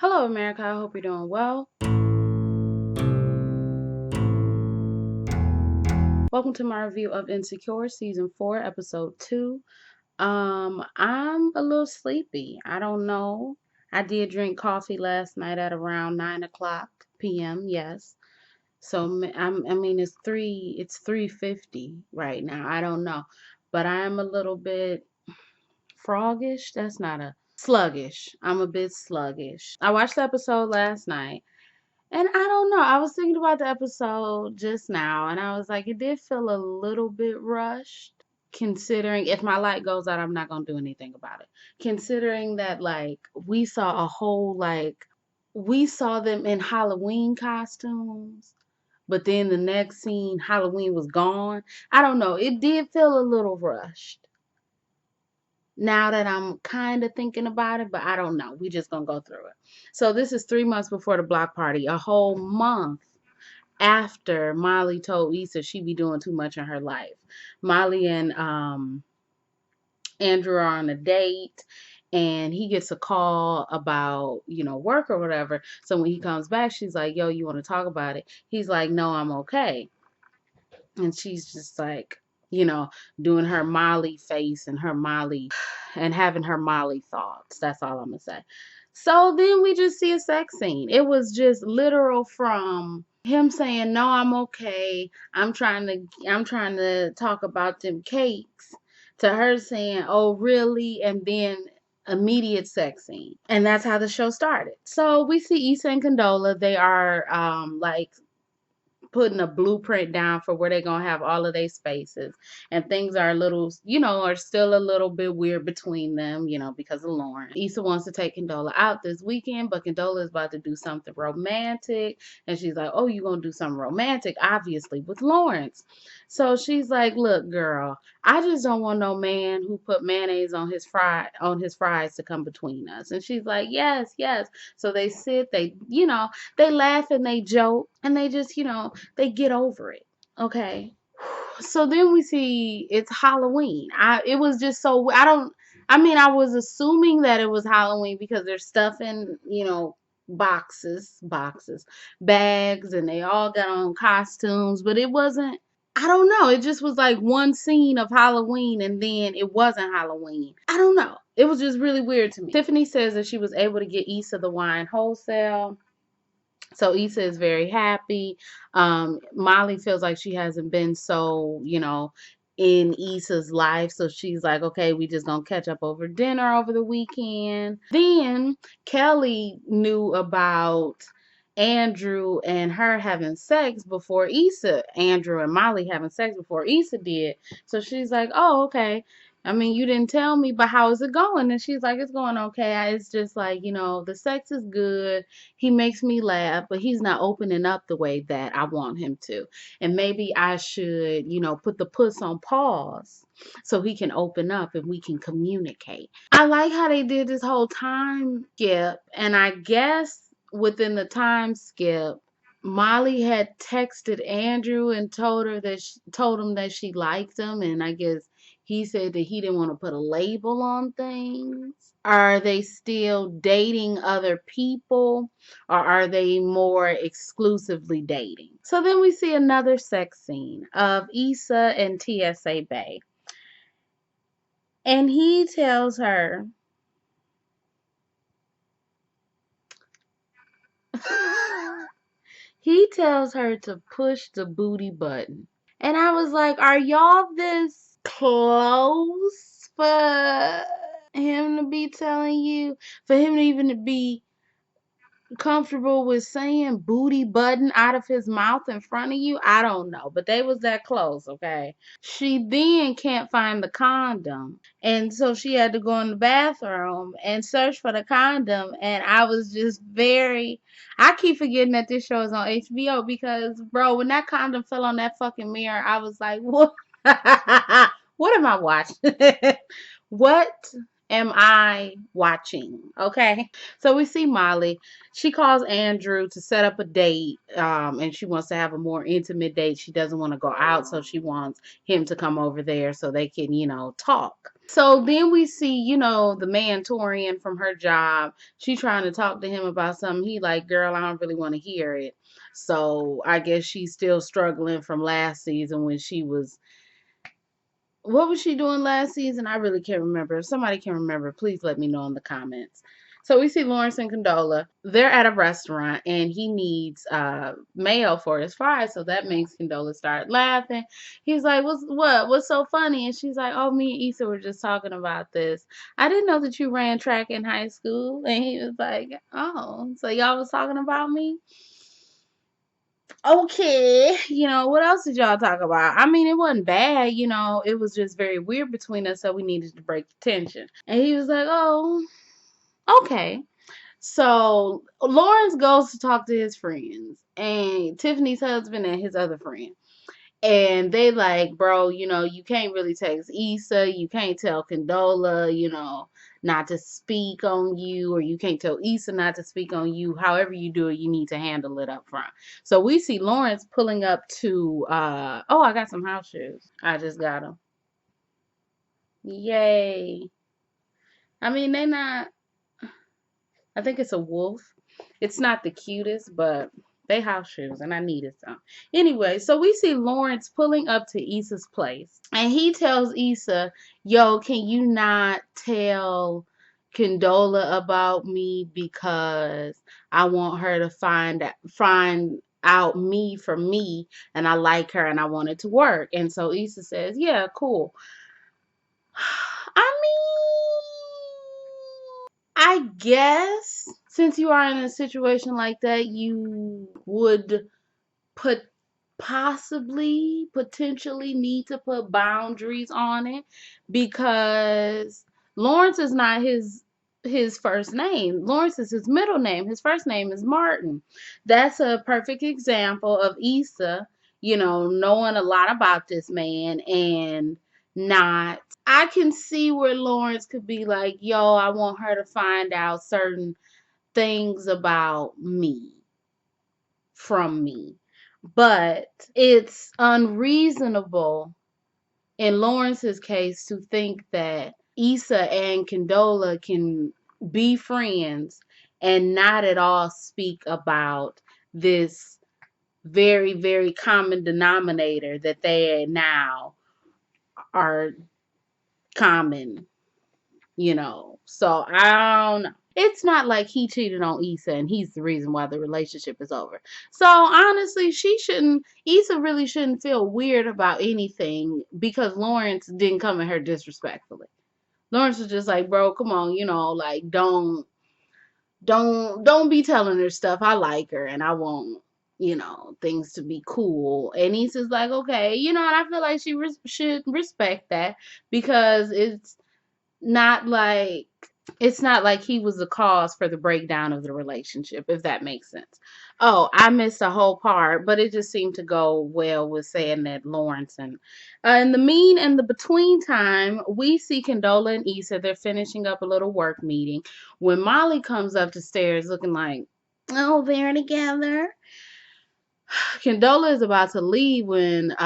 Hello, America. I hope you're doing well. Welcome to my review of Insecure Season 4, Episode 2. I'm a little sleepy. I don't know. I did drink coffee last night at around 9 o'clock p.m. Yes. So it's 3:50 right now. I don't know, but I am a little bit froggish. That's not a sluggish. I'm a bit sluggish. I watched the episode last night. And I don't know. I was thinking about the episode just now, and I was like, it did feel a little bit rushed, considering if my light goes out, I'm not going to do anything about it. Considering that, like, we saw them in Halloween costumes, but then the next scene, Halloween was gone. I don't know. It did feel a little rushed now that I'm kind of thinking about it, but I don't know. We just gonna go through it. So this is 3 months before the block party, a whole month after Molly told Issa she be doing too much in her life. Molly and Andrew are on a date, and he gets a call about, work or whatever. So when he comes back, she's like, yo, you want to talk about it? He's like, no, I'm okay. And she's just like, doing her Molly face and her Molly and having her Molly thoughts. That's all I'm gonna say. So then we just see a sex scene. It was just literal from him saying, no, I'm okay. I'm trying to talk about them cakes, to her saying, oh really? And then immediate sex scene. And that's how the show started. So we see Issa and Condola. They are like putting a blueprint down for where they're gonna have all of their spaces, and things are a little, are still a little bit weird between them, because of Lauren. Issa wants to take Condola out this weekend, but Condola is about to do something romantic, and she's like, oh, you gonna do something romantic, obviously, with Lawrence. So she's like, look, girl, I just don't want no man who put mayonnaise on his fries to come between us. And she's like, yes, yes. So they sit, they laugh and they joke, and they just, they get over it. Okay. So then we see it's Halloween. It was just so I was assuming that it was Halloween because there's stuff in, boxes, bags, and they all got on costumes, but it wasn't. I don't know. It just was like one scene of Halloween and then it wasn't Halloween. I don't know. It was just really weird to me. Tiffany says that she was able to get Issa the wine wholesale. So Issa is very happy. Molly feels like she hasn't been so, in Issa's life. So she's like, okay, we just gonna catch up over dinner over the weekend. Then Kelly knew about Andrew and her having sex before Issa, Andrew and Molly having sex before Issa did. So she's like, oh, okay. I mean, you didn't tell me, but how is it going? And she's like, it's going okay. It's just like, the sex is good. He makes me laugh, but he's not opening up the way that I want him to. And maybe I should, put the puss on pause so he can open up and we can communicate. I like how they did this whole time skip. And I guess within the time skip, Molly had texted Andrew and told him that she liked him, and I guess he said that he didn't want to put a label on things. Are they still dating other people, or are they more exclusively dating? So then we see another sex scene of Issa and TSA Bay. And he tells her he tells her to push the booty button. And I was like, are y'all this close for him to be telling you, for him to even to be comfortable with saying booty button out of his mouth in front of you? I don't know, but they was that close, okay? She then can't find the condom, and so she had to go in the bathroom and search for the condom, and I was just I keep forgetting that this show is on HBO because, bro, when that condom fell on that fucking mirror, I was like, what? What am I watching? What am I watching? Okay. So we see Molly. She calls Andrew to set up a date, and she wants to have a more intimate date. She doesn't want to go out, so she wants him to come over there so they can, talk. So then we see, the man Torian from her job. She trying to talk to him about something. He like, girl, I don't really want to hear it. So I guess she's still struggling from last season when she was, what was she doing last season? I really can't remember. If somebody can remember, please let me know in the comments. So we see Lawrence and Condola. They're at a restaurant and he needs mayo for his fries. So that makes Condola start laughing. He's like, What's so funny? And she's like, oh, me and Issa were just talking about this. I didn't know that you ran track in high school. And he was like, oh, so y'all was talking about me? Okay, what else did y'all talk about? I mean, it wasn't bad, it was just very weird between us, so we needed to break the tension. And he was like, oh, okay. So Lawrence goes to talk to his friends and Tiffany's husband and his other friend. And they like, bro, you can't really text Issa. You can't tell Condola, not to speak on you, or you can't tell Issa not to speak on you. However you do it, you need to handle it up front. So we see Lawrence pulling up to, oh, I got some house shoes. I just got them. Yay. I mean, they not, I think it's a wolf. It's not the cutest, but they house shoes and I needed some. Anyway, so we see Lawrence pulling up to Issa's place and he tells Issa, yo, can you not tell Condola about me because I want her to find out me for me and I like her and I want it to work. And so Issa says, yeah, cool. I mean, I guess since you are in a situation like that, you would put potentially need to put boundaries on it because Lawrence is not his first name. Lawrence is his middle name. His first name is Martin. That's a perfect example of Issa, knowing a lot about this man and not. I can see where Lawrence could be like, yo, I want her to find out certain things about me from me. But it's unreasonable in Lawrence's case to think that Issa and Condola can be friends and not at all speak about this very, very common denominator that they now are common, So I don't know. It's not like he cheated on Issa and he's the reason why the relationship is over. So honestly, Issa really shouldn't feel weird about anything because Lawrence didn't come at her disrespectfully. Lawrence was just like, bro, come on, like don't be telling her stuff. I like her and I want, things to be cool. And Issa's like, okay, and I feel like she should respect that because not it's not like he was the cause for the breakdown of the relationship, if that makes sense. Oh, I missed a whole part, but it just seemed to go well with saying that Lawrence and in the mean and the between time, we see Condola and Issa. They're finishing up a little work meeting when Molly comes up the stairs looking like, oh, they're together. Condola is about to leave when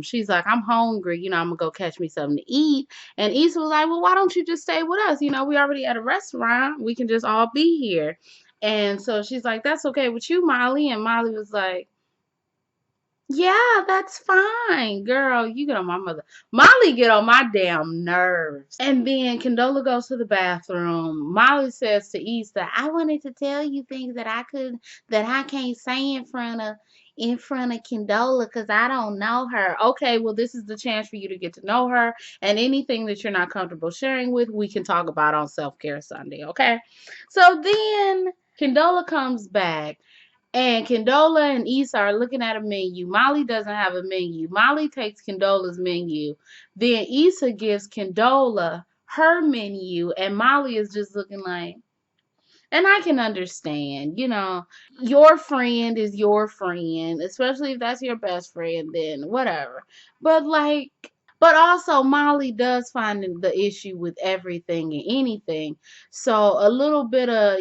she's like, I'm hungry, I'm gonna go catch me something to eat. And Issa was like, well, why don't you just stay with us? We already at a restaurant. We can just all be here. And so she's like, that's okay with you, Molly. And Molly was like, yeah, that's fine, girl. You get on my mother. Molly get on my damn nerves. And then Condola goes to the bathroom. Molly says to Issa, I wanted to tell you things that I can't say in front of Condola because I don't know her. Okay, well, this is the chance for you to get to know her. And anything that you're not comfortable sharing with, we can talk about on Self-Care Sunday, okay? So then Condola comes back. And Condola and Issa are looking at a menu. Molly doesn't have a menu. Molly takes Condola's menu. Then Issa gives Condola her menu. And Molly is just looking like, and I can understand, your friend is your friend, especially if that's your best friend, then whatever. But but also Molly does find the issue with everything and anything. So a little bit of,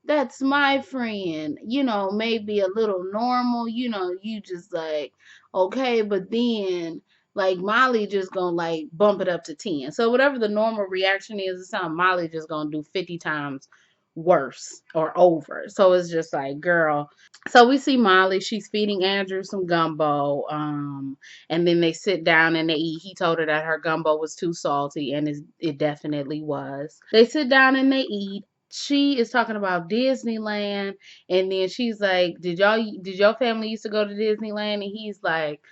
that's my friend, maybe a little normal, you just like, okay, but then like Molly just gonna like bump it up to 10. So whatever the normal reaction is, it's something Molly just gonna do 50 times worse or over. So it's just like, girl. So we see Molly, she's feeding Andrew some gumbo. And then they sit down and they eat. He told her that her gumbo was too salty, and it definitely was. They sit down and they eat. She is talking about Disneyland, and then she's like, did your family used to go to Disneyland? And he's like,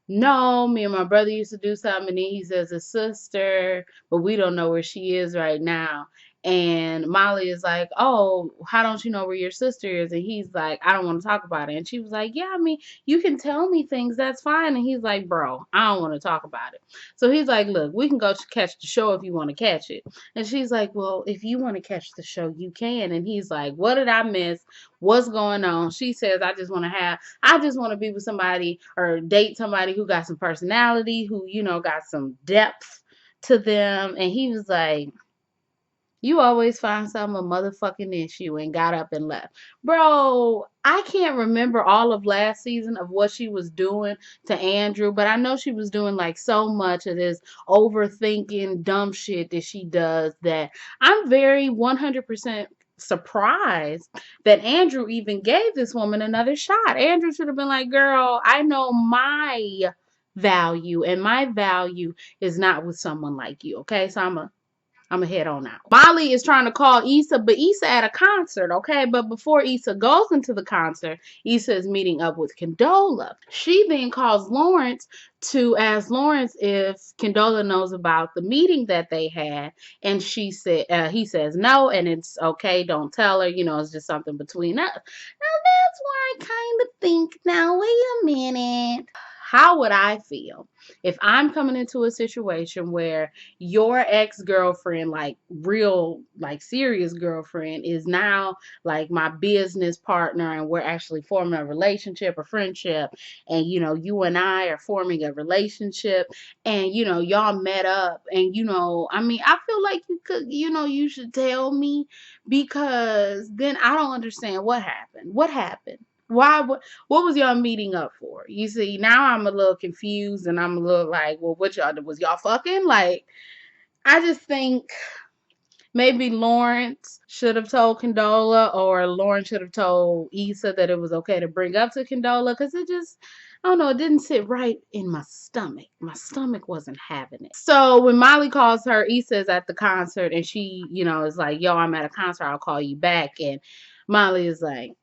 no, me and my brother used to do something, and then he says a sister, but we don't know where she is right now. And Molly is like, oh, how don't you know where your sister is? And he's like, I don't want to talk about it. And she was like, yeah, I mean, you can tell me things, that's fine. And he's like, bro, I don't want to talk about it. So he's like, look, we can go catch the show if you want to catch it. And she's like, well, if you want to catch the show, you can. And he's like, what did I miss? What's going on? She says, I just want to be with somebody or date somebody who got some personality, who, got some depth to them. And he was like, you always find some a motherfucking issue, and got up and left. Bro, I can't remember all of last season of what she was doing to Andrew, but I know she was doing like so much of this overthinking dumb shit that she does that I'm very 100% surprised that Andrew even gave this woman another shot. Andrew should have been like, girl, I know my value, and my value is not with someone like you. Okay, so I'm gonna head on out. Molly is trying to call Issa, but Issa at a concert, okay? But before Issa goes into the concert, Issa is meeting up with Condola. She then calls Lawrence to ask Lawrence if Condola knows about the meeting that they had, and he says no, and it's okay, don't tell her, it's just something between us. Now that's where I kind of think, now wait a minute. How would I feel if I'm coming into a situation where your ex-girlfriend, like real, like serious girlfriend, is now like my business partner, and we're actually forming a relationship, a friendship, and you and I are forming a relationship, and y'all met up, and I mean, I feel like you could, you should tell me, because then I don't understand what happened. What happened? Why? What was y'all meeting up for? You see, now I'm a little confused, and I'm a little like, well, what y'all was y'all fucking? Like, I just think maybe Lawrence should have told Condola, or Lawrence should have told Issa that it was okay to bring up to Condola, because it just, I don't know, it didn't sit right in my stomach. My stomach wasn't having it. So when Molly calls her, Issa's at the concert, and she, is like, yo, I'm at a concert, I'll call you back. And Molly is like,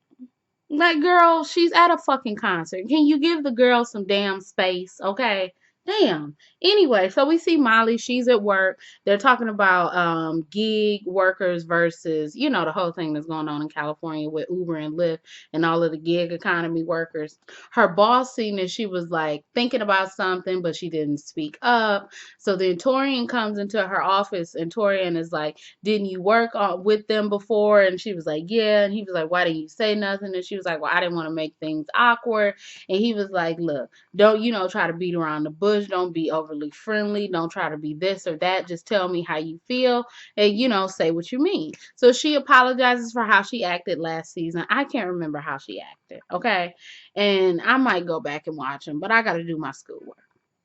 girl, she's at a fucking concert. Can you give the girl some damn space, okay? Damn. Anyway, so we see Molly. She's at work. They're talking about gig workers versus, the whole thing that's going on in California with Uber and Lyft and all of the gig economy workers. Her boss seen that she was like thinking about something, but she didn't speak up. So then Torian comes into her office, and Torian is like, didn't you work with them before? And she was like, yeah. And he was like, why didn't you say nothing? And she was like, well, I didn't want to make things awkward. And he was like, look, don't, try to beat around the bush. Don't be overly friendly. Don't try to be this or that. Just tell me how you feel, and, say what you mean. So she apologizes for how she acted last season. I can't remember how she acted, okay? And I might go back and watch them, but I got to do my schoolwork.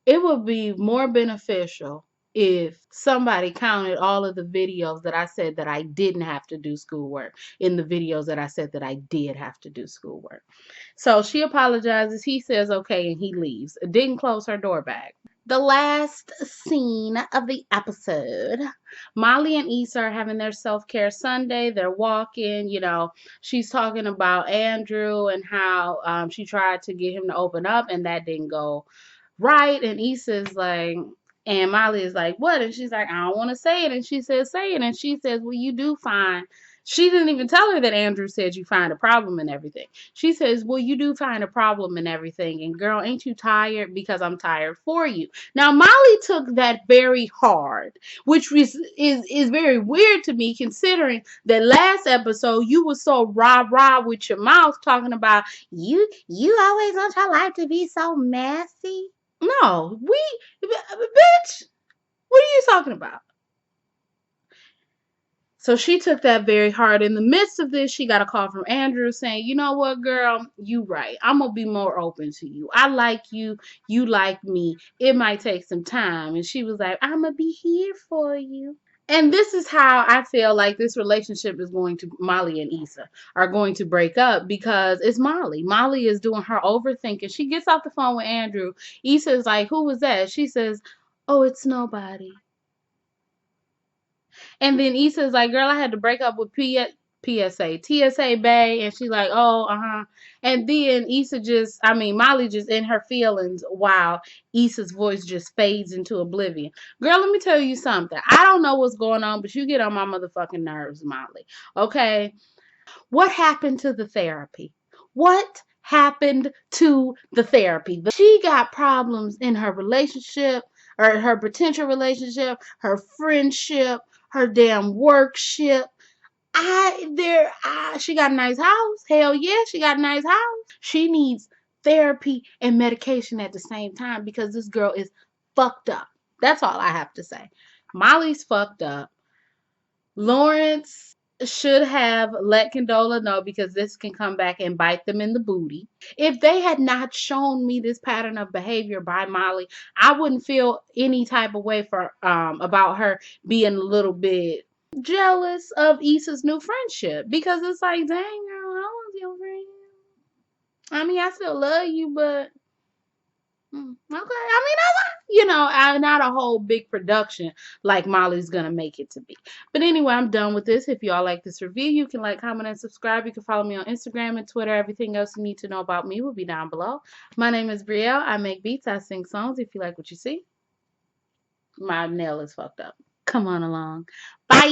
It would be more beneficial if somebody counted all of the videos that I said that I didn't have to do schoolwork in the videos that I said that I did have to do schoolwork. So she apologizes. He says okay, and he leaves. Didn't close her door back. The last scene of the episode, Molly and Issa are having their self-care Sunday. They're walking, she's talking about Andrew and how she tried to get him to open up, and that didn't go right. And Issa's like, and Molly is like, what? And she's like, I don't want to say it. And she says, say it. And she says, well, you do find. She didn't even tell her that Andrew said you find a problem in everything. She says, well, you do find a problem in everything. And girl, ain't you tired? Because I'm tired for you. Now, Molly took that very hard, which is very weird to me, considering that last episode you were so rah-rah with your mouth talking about you always want your life to be so messy. No, bitch, what are you talking about? So she took that very hard. In the midst of this, she got a call from Andrew saying, you know what, girl, you right. I'm going to be more open to you. I like you. You like me. It might take some time. And she was like, I'm going to be here for you. And this is how I feel like this relationship is going to, Molly and Issa are going to break up, because it's Molly. Molly is doing her overthinking. She gets off the phone with Andrew. Issa is like, who was that? She says, oh, it's nobody. And then Issa's like, girl, I had to break up with TSA Bay. And she's like, oh, uh-huh. And then Molly just in her feelings while Issa's voice just fades into oblivion. Girl, let me tell you something. I don't know what's going on, but you get on my motherfucking nerves, Molly. Okay? What happened to the therapy? What happened to the therapy? She got problems in her relationship, or her potential relationship, her friendship, her damn workship. She got a nice house. Hell yeah, she got a nice house. She needs therapy and medication at the same time, because this girl is fucked up. That's all I have to say. Molly's fucked up. Lawrence should have let Condola know, because this can come back and bite them in the booty. If they had not shown me this pattern of behavior by Molly, I wouldn't feel any type of way for about her being a little bit jealous of Issa's new friendship, because it's like, dang girl, I was your friend. I mean, I still love you, but okay. Not a whole big production like Molly's gonna make it to be. But anyway, I'm done with this. If y'all like this review, you can like, comment, and subscribe. You can follow me on Instagram and Twitter. Everything else you need to know about me will be down below. My name is Brielle. I make beats. I sing songs. If you like what you see, my nail is fucked up. Come on along. Bye.